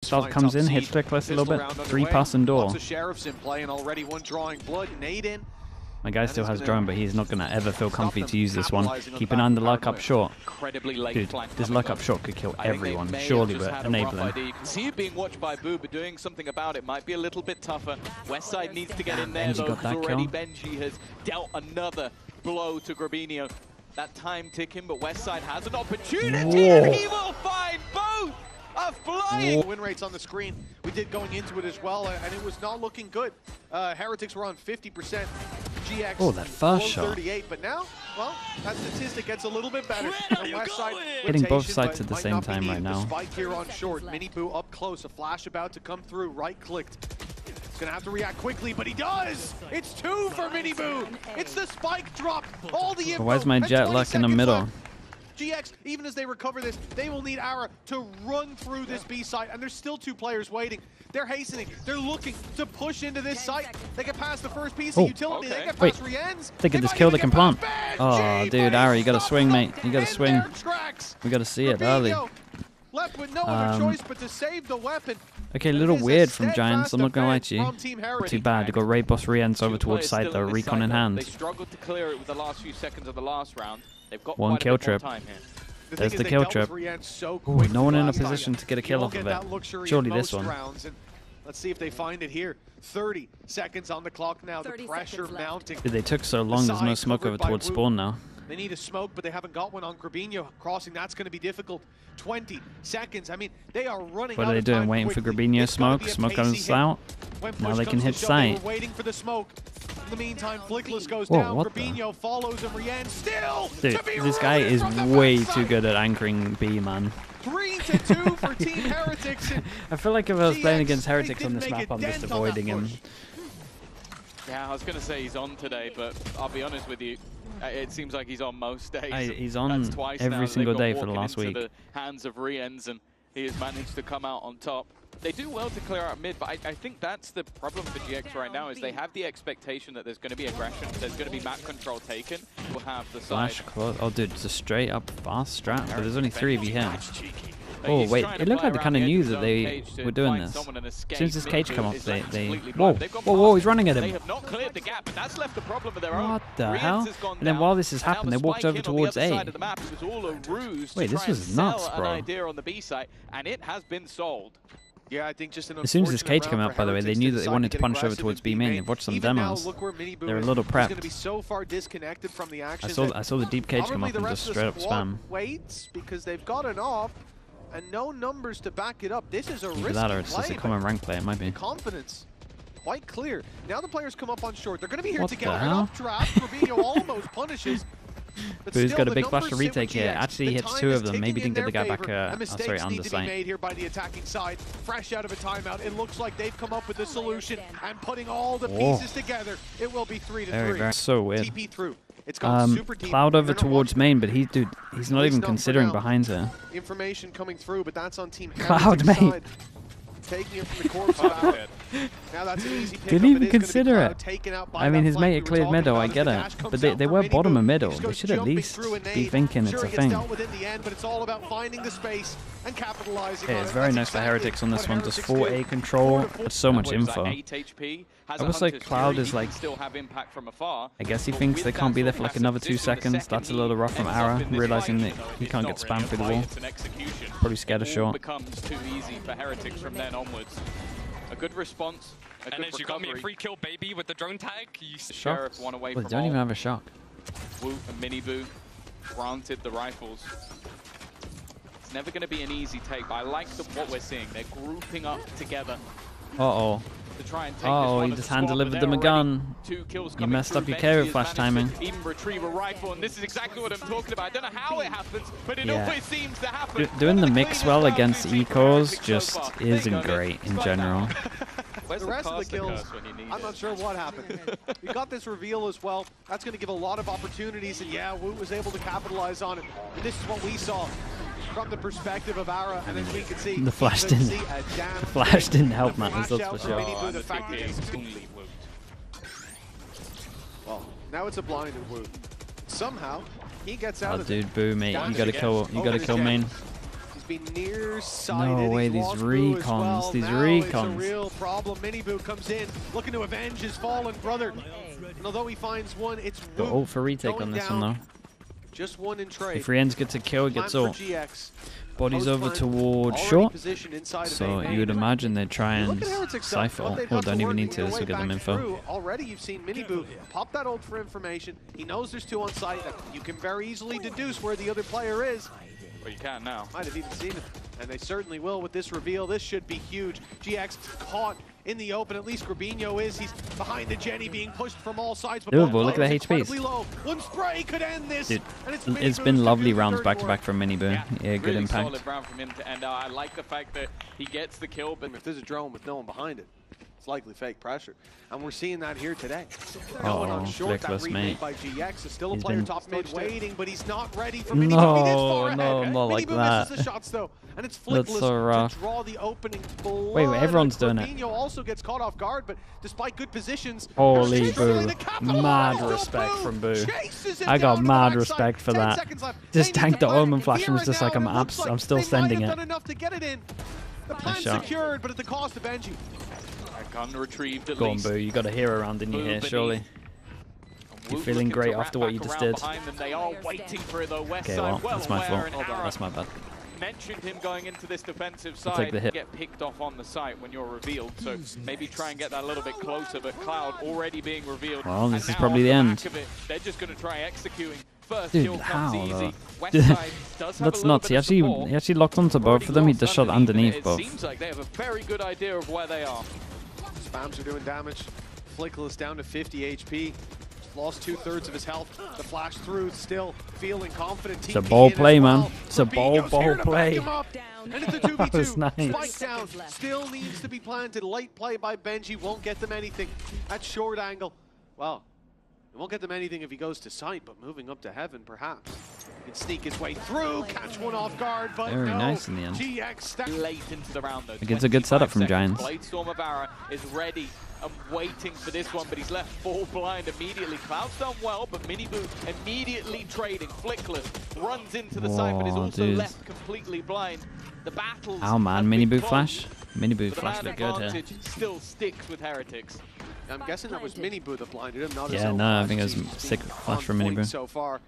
Charles comes in, hits Twickless a little bit. 3 pass and door. My guy still has drone, but he's not going to ever feel comfy to use this one. Keep an eye on the luck up short. Dude, this luck up short could kill everyone. Surely we're enabling. You can see it being watched by Boo, but doing something about it might be a little bit tougher. Westside needs to get in there, though, because already Benji has dealt another blow to Grabinho. That time ticking, but Westside has an opportunity, and he will find both! A flying win rates on the screen. We did going into it as well, and it was not looking good. Heretics were on 50%. GX oh, that first shot. 38, but now, well, that statistic gets a little bit better. Hitting both sides at the same time right now. Spike here on short. Mini Boo up close. A flash about to come through. Right clicked. He's gonna have to react quickly, but he does. It's 2 for Mini Boo. It's the spike drop. All the info. Where's my jet luck in the middle? GX, even as they recover this, they will need Ara to run through this B site, and there's still 2 players waiting. They're hastening. They're looking to push into this site. They get past the first piece of utility. They get past Rien's. They could just kill the plant. Oh, dude, Ara, you gotta swing, mate. You gotta swing. We gotta see it early. Left with no other choice but to save the weapon. Okay, a little weird from Giants, I'm not gonna lie to you. Not too bad. They got Ray Boss Rien's over towards side though, recon in hand. They struggled to clear it with the last few seconds of the last round. They've got 1 kill trip. There's the kill trip. Ooh, no one in a position to get a kill off of it. Surely this one. Let's see if they find it here. 30 seconds on the clock now. The pressure mounting. Dude, they took so long, there's no smoke over towards spawn now. They need a smoke, but they haven't got one on Grabinho. Crossing, that's going to be difficult. 20 seconds. I mean, they are running. What are they doing? Waiting for Grabinho smoke? Smoke comes out. Now they can hit sight. Waiting for the smoke. In the meantime, Flickless goes down. Grabinho follows him. Rien still. Dude, this guy is way too good at anchoring B, man. 3-2 for Team Heretics. I feel like if I was playing against Heretics on this map, I'm just avoiding him. Yeah, I was going to say he's on today, but I'll be honest with you. It seems like he's on most days. He's on every single day for the last week. The hands of Rien's, and he has managed to come out on top. They do well to clear out mid, but I think that's the problem for GX right now, is they have the expectation that there's going to be aggression, there's going to be map control taken. We'll have the flash close. Oh, dude, it's a straight up fast strat, but there's only 3 of you here. Oh, wait, it looked like they kind of knew that they were doing this. As soon as this cage come up, they whoa, whoa, whoa, he's running at him. They have not cleared the gap, but that's left a problem of their own. What the hell? And then while this has happened, they walked over towards A. Wait, this was nuts, bro. And it has been sold. Yeah, I think just as soon as this cage came out, by the way, they knew that they wanted to punch over towards B main. They've watched some demos. They're a little prepped. I saw the deep cage come up and just straight up spam. Waits because they've got an off and no numbers to back it up. This is a risky play. That or it's just a common rank play. It might be. Confidence, quite clear. Now the players come up on short. They're going to be here together. An up draft. Rubinho almost punishes. Boo's got a big flash to retake here. Actually hits 2 of them. Maybe didn't get the guy back. Sorry, under sight. Made here by the attacking side. Fresh out of a timeout. It looks like they've come up with a solution and putting all the pieces together. It will be 3-3. Very so weird. TP through. It's gone super deep. Cloud over towards main, but he's not even considering behind her. Information coming through, but that's on Team Cloud main. Taking it from the corpse of now that's an easy pick. Didn't even consider it. I mean, his mate had cleared middle, I get it. But they were bottom of middle. They should at least be thinking it's a thing. Okay, it's very nice for Heretics on this one. Just 4A control. That's so much info. I was like, Cloud is like, I guess he thinks they can't be there for like another 2 seconds. That's a little rough from Ara, realizing that he can't get spammed through the wall. Probably scared of short. Becomes too easy for Heretics from then onwards. A good response. And then you got me a free kill, baby, with the drone tag. Sheriff one away well, from they don't even have a shock. Woo and Mini Boo granted the rifles. It's never going to be an easy take, but I like what we're seeing. They're grouping up together. Uh-oh. To try and take he just hand-delivered them a gun. You messed up your carry flash timing. Even retrieve a rifle, and this is exactly what I'm talking about. I don't know how it happens, but it always seems to happen. Doing the mix well against ecos just isn't great in general. The rest of the kills, I'm not sure what happened. We got this reveal as well. That's going to give a lot of opportunities, and yeah, Wu was able to capitalize on it. And this is what we saw from the perspective of Ara, and then we could see the flash didn't help matters, that's for sure. Well, now it's a blinded Wu. Somehow he gets out of dude, Boo, mate, you gotta kill main. He's be nearsighted. No way, these recons, these recons. It's a real problem. Miniboo comes in, looking to avenge his fallen brother. And although he finds one, it's the ult for retake on this one though. Just one in trade. If Rien's gets a kill, it gets ult. GX. Body's over towards short, so you would imagine they'd try and cypher ult. Oh, don't even need to, this will get them info. Already you've seen Miniboo pop that ult for information. He knows there's two on site. You can very easily deduce where the other player is. Well, you can now. Might have even seen it. And they certainly will with this reveal. This should be huge. GX caught in the open. At least Grabinho is. He's behind the Jenny, being pushed from all sides. But look at the HPs. Low. One spray could end this. Dude, it's been lovely rounds back to back from Miniboo. Yeah, good really impact. Solid round from him to end. I like the fact that he gets the kill, but if there's a drone with no one behind it, it's likely fake pressure. And we're seeing that here today. Oh, Flickless, mate. By GX is still a player top mid waiting, but he's not ready for No, not like that. The shots, though, and it's Flickless to draw the opening blood. Wait, everyone's doing it. Grabinho also gets caught off guard, but despite good positions, holy Boo. Mad respect from Boo. I got mad respect for that. Just tanked the Omen flash and was just like, I'm still sending it. The plan's secured, but at the cost of Benji. Gun retrieved at Go on, least. Boo, you got a hero round in you here, surely. You're feeling great after what you just did. They are waiting for it, though. Okay, well, that's my fault. That's my bad. Mentioned him going into this defensive side. Take the hit. Get picked off on the site when you're revealed, so maybe try and get that a little bit closer, but Cloud already being revealed. Well, this is probably the end. They're just going to try executing. First Dude, kill comes easy. That's nuts. He actually locked onto both of them. He just shot underneath both. It seems like they have a very good idea of where they are. Spams are doing damage. Flickless down to 50 HP. Lost 2/3 of his health. The flash through, still feeling confident. It's a ball play, man. It's a ball play. And it's a 2v2. That was nice. Spike down. Still needs to be planted. Late play by Benji. Won't get them anything. At short angle. Well, it won't get them anything if he goes to sight, but moving up to heaven, perhaps. He can sneak his way through, catch one off guard, but very no. nice in the end. GX late into the round, though. It's a good setup from Giants. Bladestorm of Ara is ready and waiting for this one, but he's left full blind immediately. Cloud's done well, but Miniboo immediately trading. Flickless runs into the site, but is also left completely blind. The battles. Oh man, Miniboo flash. Miniboo flash look good here. Still sticks with Heretics. I'm guessing that was Miniboo that blinded him, not his Yeah, own no, I flash. think it was sick flash from Miniboo. So far,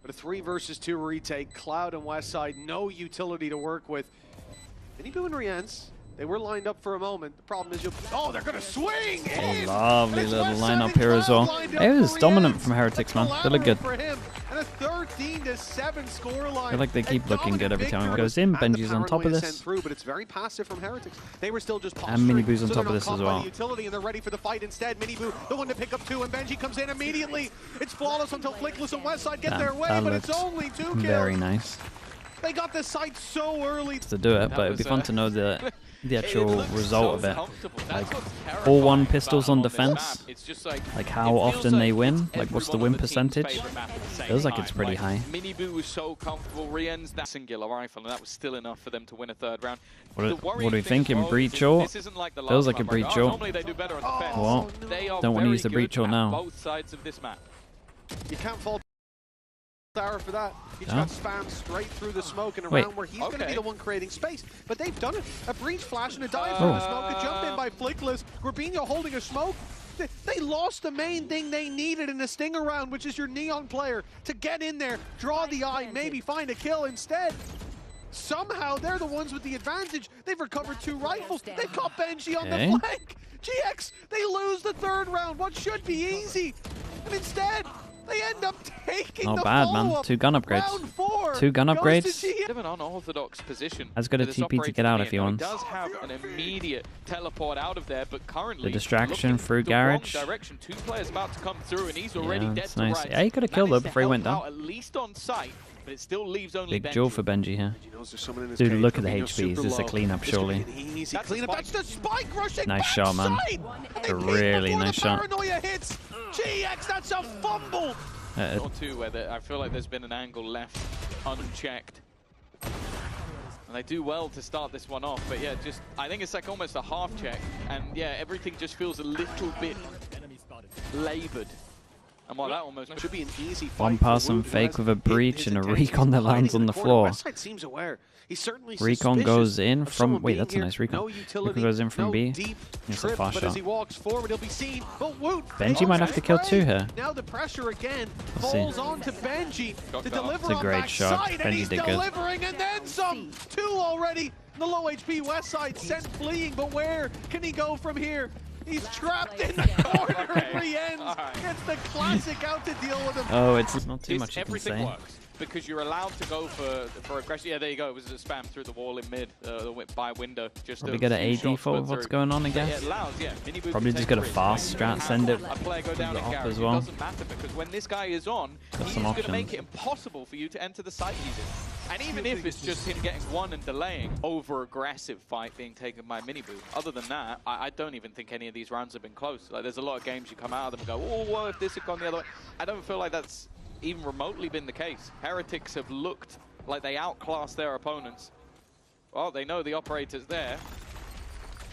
but a 3 versus 2 retake. Cloud and Westside, no utility to work with. Miniboo and Rienz, they were lined up for a moment. The problem is oh, they're gonna swing! A lovely little lineup here as well. It was dominant from Heretics, man. They look good. And a 13-7 scoreline. I feel like they keep looking good every time it goes in. Benji's on top of this. Through, but it's very passive from Heretics. They were still just and Miniboo's on top of this as well. Utility, and they're ready for the fight instead. Miniboo, the one to pick up 2, and Benji comes in immediately. It's flawless until Flickless and Westside get their way, but it's only 2 kills. Very nice. They got the site so early to do it, but it'd be fun to know the actual result of it. Like all 1 pistols on defense, like how often they win, like what's the win percentage? Feels like it's pretty high. Miniboo was so comfortable. Rien's that singular rifle, and that was still enough for them to win a 3rd round. What do we think in breach or? Feels like a breach or. What? Don't want to use the breach or now. Both sides of this map. You can't fault Sarah for that. He just got spammed straight through the smoke in a round where he's going to be the one creating space. But they've done it. A breach flash and a dive through the smoke. A jump in by Flickless. Grabinho holding a smoke. They lost the main thing they needed in a stinger round, which is your Neon player to get in there, draw the eye, maybe find a kill instead. Somehow they're the ones with the advantage. They've recovered 2 rifles. They've caught Benji on the flank. GX, they lose the 3rd round. What should be easy. And instead, they end up taking Not bad, man. 2 gun upgrades. 2 gun upgrades. An unorthodox position. Has got a TP to get out if he wants. He does have an immediate teleport out of there, but currently the distraction through garage. Direction. 2 players about to come through, and he's already dead to nice. right. Yeah, he could have killed her before he went down. At least on sight, but it still leaves only big duel for Benji here. Dude, look at the HPs. This is a cleanup, surely. That's the spike rushing nice shot, man. A really nice shot. GX, that's a fumble. Or 2 where I feel like there's been an angle left unchecked. And they do well to start this one off, but yeah, just I think it's like almost a half check, and yeah, everything just feels a little bit labored. And while that almost should be an easy fight. One person fake with a breach and a recon that lands on the floor. Westside seems aware. He's certainly Recon goes in from... Wait, that's a nice recon. Recon goes in from B. It's a far shot. Benji might have to kill 2 here. Now the pressure again falls on to Benji to deliver. It's a great shot. Benji did good. Delivering and then some. 2 already. The low HP Westside sent fleeing, but where can he go from here? He's trapped in the corner. Rienz gets the classic out to deal with him. Oh, it's not too much you can say. Works because you're allowed to go for aggression. Yeah, there you go. It was a spam through the wall in mid, by window. Just probably get an AD for what's going on, I guess. Yeah, it allows, yeah. Probably just get a fast strat, send it a player go down off as It well. doesn't matter because when this guy is on, he's going to make it impossible for you to enter the site he's in. And even if it's just him getting 1 and delaying, over-aggressive fight being taken by Miniboo. Other than that, I don't even think any of these rounds have been close. Like, there's a lot of games you come out of them and go, oh, well, if this had gone the other way. I don't feel like that's even remotely been the case. Heretics have looked like they outclassed their opponents. Well, they know the operator's there.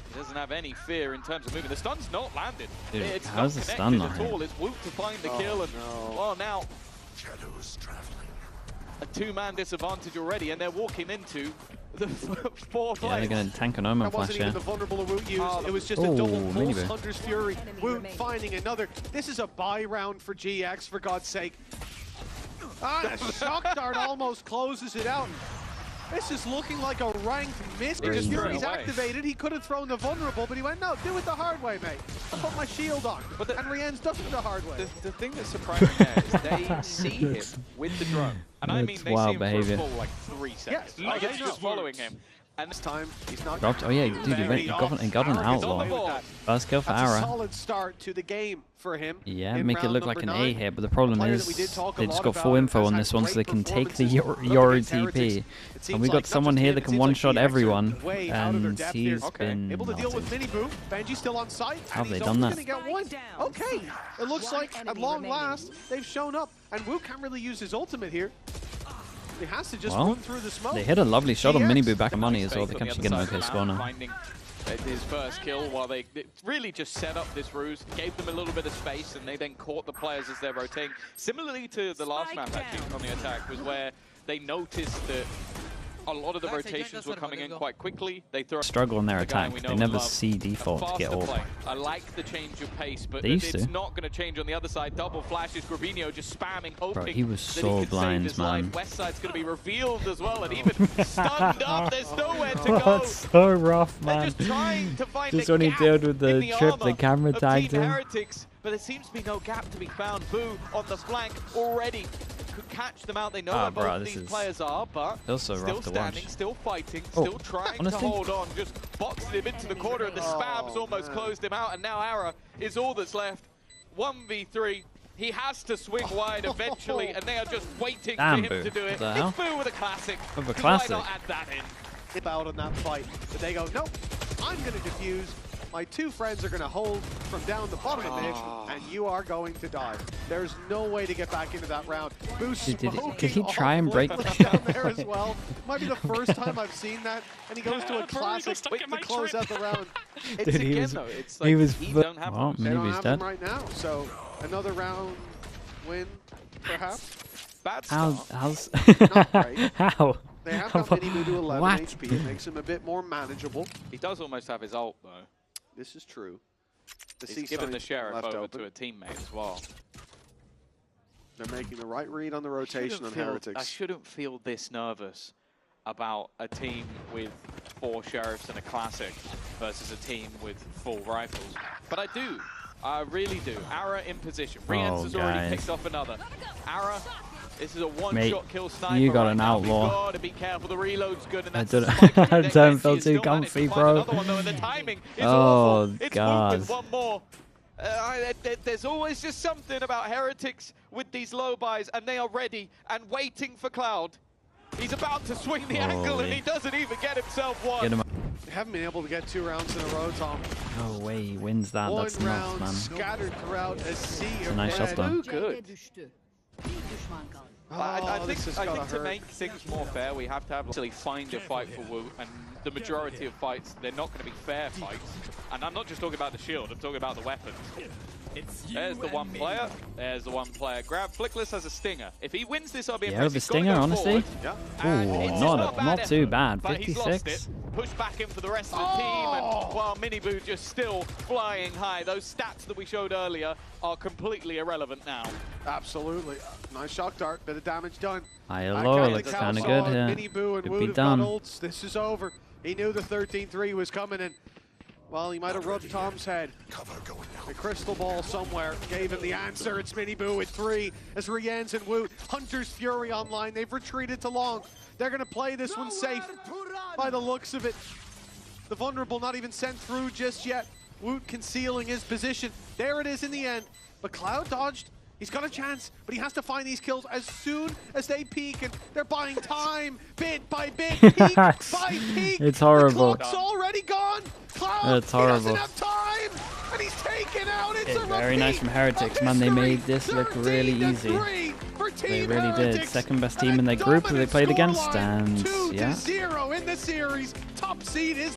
He doesn't have any fear in terms of moving. The stun's not landed. Dude, it's how's not the stun not at all. It's Woot to find the kill. And, well, now a 2-man disadvantage already, and they're walking into the 4th place. Yeah, they're going to tank an Omen That wasn't flash even here. the vulnerable Woot used. It was just a double pulse Hunter's Fury. Woot finding another. This is a buy round for GX, for God's sake. Ah, the shock dart almost closes it out. This is looking like a ranked miss because Fury's activated. He could have thrown the vulnerable, but he went, no, do it the hard way, mate. I'll put my shield on. But and Rienz does it the hard way. The thing that's surprising there is they see him with the drone. And I mean, they see him for a full, like, 3 seconds. Yes. Like, it's just following him. And this time, he's not. Oh yeah, dude, he got an outlaw. First kill for Ara. A solid start to the game for him. Yeah, make it look like an A here, but the problem is they just got full info on this one, so they can take the Yoro TP. And we got someone here that can one-shot everyone, and he's been able to deal with Miniboo. Benji's still on site. How have they done that? Okay, it looks like at long last they've shown up, and Wu can't really use his ultimate here. He has to just run through the smoke. They hit a lovely shot on Miniboo back in money as well. They can actually get an okay score now. His first kill while they really just set up this ruse, gave them a little bit of space, and they then caught the players as they're rotating. Similarly to the last map actually on the attack was where they noticed that a lot of the rotations were coming in quite quickly. They throw struggle in their attack. They never see default to get off. I like the change of pace, but it's not going to change on the other side. Double flashes, Grabinho just spamming, hoping. Bro, he was so blind, man. Westside's going to be revealed as well, and even stunned up. There's nowhere to go. That's so rough, man. Just trying to find just when he dealt with the trip, the camera tagged him. Heretics, but there seems to be no gap to be found. Boo on the flank already. Could catch them out. They know where both these players are, but still standing, still fighting, still trying to hold on. Just boxing him into the corner, and the spams almost closed him out. And now Ara is all that's left. 1v3. He has to swing wide eventually, and they are just waiting for him to do it. It's Boo with a classic. With a classic. Why not add that in? Hip out on that fight, but they go, nope, I'm going to defuse. My 2 friends are going to hold from down the bottom of mid, and you are going to die. There's no way to get back into that round. Did he try and break down there as well? Might be the first time I've seen that, and he goes to a classic to close out the round. It's Dude, again though, it's like he don't have well, they don't have dead him right now, so another round win, perhaps. Bad start. How's not great. How? They have got Miniboo to 11 HP. It makes him a bit more manageable. He does almost have his ult though. This is true. He's given the sheriff over to a teammate as well. They're making the right read on the rotation on Heretics. I shouldn't feel this nervous about a team with 4 sheriffs and a classic versus a team with full rifles. But I do. I really do. Ara in position. Rienz has already picked off another. Ara, this is a one-shot kill sniper. You got an outlaw. You've got to be careful. The reload's good. And that's I don't feel too comfy, bro. Oh, God. One more. There's always just something about Heretics with these low buys, and they are ready and waiting for Cloud. He's about to swing the angle, and he doesn't even get himself one. They haven't been able to get 2 rounds in a row, Tom. No way he wins that. That's nuts, man. Scattered throughout a sea of a nice shot, though. Good. I think to make things more fair, we have to actually find a fight for Wu, and the majority of fights, they're not going to be fair fights. And I'm not just talking about the shield, I'm talking about the weapons. There's the one player. There's the one player. Grab. Flickless has a stinger. If he wins this, I'll be impressed. Yeah, with the stinger, honestly. Yeah. Ooh, not too bad. 56. Push back in for the rest of the team, and while Miniboo just still flying high, those stats that we showed earlier are completely irrelevant now. Absolutely. Nice shock dart, bit of damage done. Hello, looks kind of good here. Miniboo and Could Wood be have done. got ults. This is over. He knew the 13-3 was coming, and well, he might have rubbed Tom's head. A crystal ball somewhere gave him the answer. It's Miniboo with 3 as Rienz and Woot. Hunter's Fury online. They've retreated to long. They're going to play this one safe by the looks of it. The vulnerable not even sent through just yet. Woot concealing his position. There it is in the end. But Cloud dodged. He's got a chance, but he has to find these kills as soon as they peak, and they're buying time, bit by bit, peak by peak. It's horrible. The clock's already gone. Cloud, it's horrible. He doesn't have time, and he's taken out. It's a very nice from Heretics, man. They made this look really easy. They really did. Second best team in their group that they played against, and yeah. 2-0 in the series. Top seed is